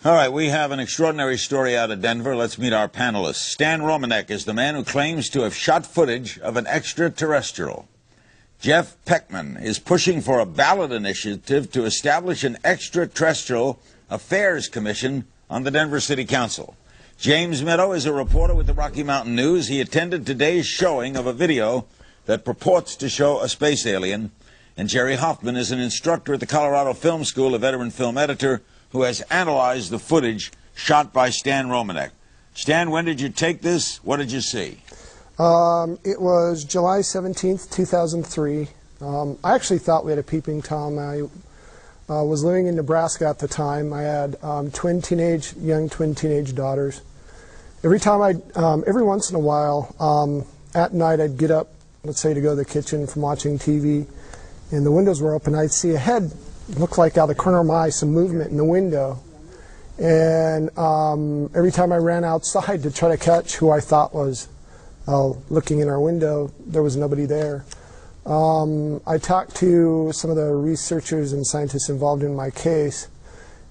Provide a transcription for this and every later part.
All right, we have an extraordinary story out of Denver. Let's meet our panelists. Stan Romanek is the man who claims to have shot footage of an extraterrestrial. Jeff Peckman is pushing for a ballot initiative to establish an extraterrestrial affairs commission on the Denver City Council. James Meadow is a reporter with the Rocky Mountain News. He attended today's showing of a video that purports to show a space alien. And Jerry Hoffman is an instructor at the Colorado Film School, a veteran film editor, who has analyzed the footage shot by Stan Romanek. Stan, when did you take this? What did you see? It was July 17th, 2003. I actually thought we had a peeping Tom. I was living in Nebraska at the time. I had young twin teenage daughters. Every once in a while, at night I'd get up, let's say to go to the kitchen from watching TV, and the windows were open. I'd see a head look like out of the corner of my eye, some movement in the window. And every time I ran outside to try to catch who I thought was looking in our window, there was nobody there. I talked to some of the researchers and scientists involved in my case,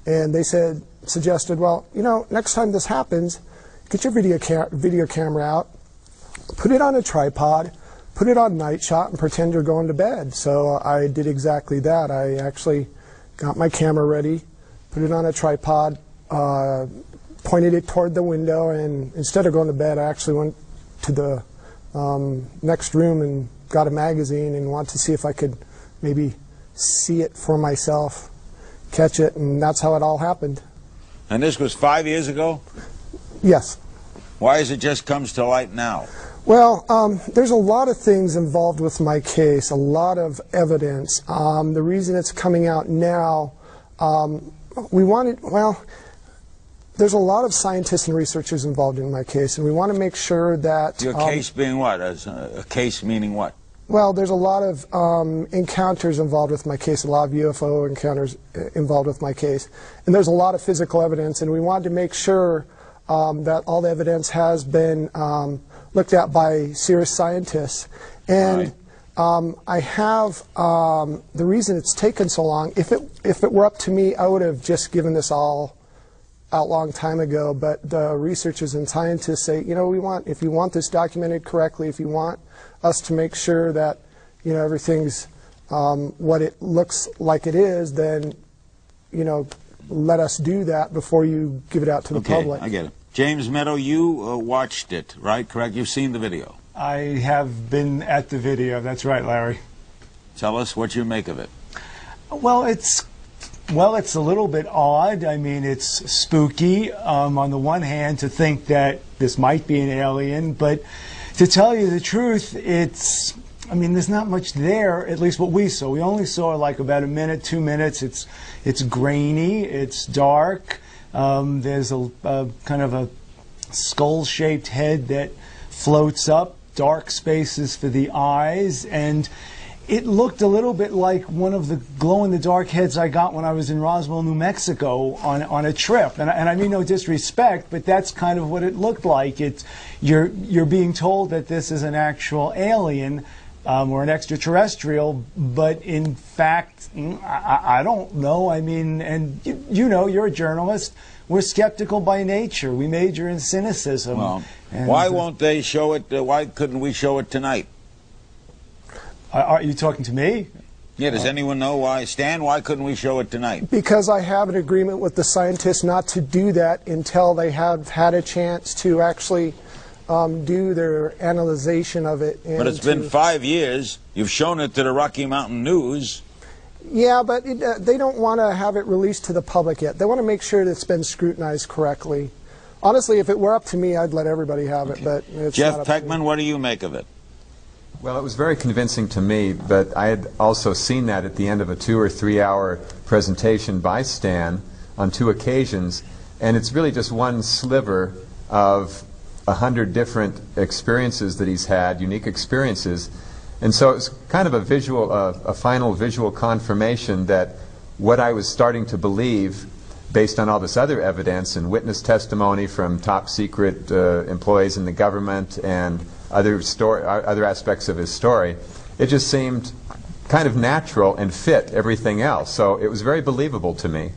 and they suggested, well, you know, next time this happens, get your video camera out, put it on a tripod, put it on night shot, and pretend you're going to bed. So I did exactly that. I actually got my camera ready, put it on a tripod, pointed it toward the window, and instead of going to bed, I actually went to the next room and got a magazine and wanted to see if I could maybe see it for myself, catch it, and that's how it all happened. And this was 5 years ago? Yes. Why is it just comes to light now? Well, there's a lot of things involved with my case, a lot of evidence. The reason it's coming out now, there's a lot of scientists and researchers involved in my case, and we want to make sure that... Your case being what? A case meaning what? Well, there's a lot of encounters involved with my case, a lot of UFO encounters involved with my case, and there's a lot of physical evidence, and we wanted to make sure that all the evidence has been looked at by serious scientists. And right. I have the reason it's taken so long. If it were up to me, I would have just given this all out long time ago. But the researchers and scientists say, you know, if you want this documented correctly, if you want us to make sure that, you know, everything's what it looks like it is, then, you know, let us do that before you give it out to the public. I get it. James Meadow, you watched it, right? Correct? You've seen the video. I have been at the video. That's right, Larry. Tell us what you make of it. Well, it's a little bit odd. I mean, it's spooky on the one hand to think that this might be an alien, but to tell you the truth, I mean, there's not much there, at least what we saw. We only saw like about a minute, 2 minutes. It's grainy, it's dark. There's a kind of a skull-shaped head that floats up, dark spaces for the eyes, and it looked a little bit like one of the glow-in-the-dark heads I got when I was in Roswell, New Mexico on a trip. And I mean no disrespect, but that's kind of what it looked like. You're being told that this is an actual alien or an extraterrestrial, but in fact, I don't know. I mean, and you know, you're a journalist. We're skeptical by nature. We major in cynicism. Well, why won't they show it? Why couldn't we show it tonight? Are you talking to me? Yeah, does anyone know why? Stan, why couldn't we show it tonight? Because I have an agreement with the scientists not to do that until they have had a chance to actually do their analyzation of it. But it's been 5 years. You've shown it to the Rocky Mountain News. Yeah, but they don't want to have it released to the public yet. They want to make sure that it's been scrutinized correctly. Honestly, if it were up to me, I'd let everybody have it. But it's Jeff not up to me. Peckman, what do you make of it? Well, it was very convincing to me, but I had also seen that at the end of a 2 or 3 hour presentation by Stan on 2 occasions, and it's really just one sliver of 100 different experiences that he's had, unique experiences. And so it's kind of a final visual confirmation that what I was starting to believe, based on all this other evidence and witness testimony from top secret employees in the government and other aspects of his story, it just seemed kind of natural and fit everything else. So it was very believable to me.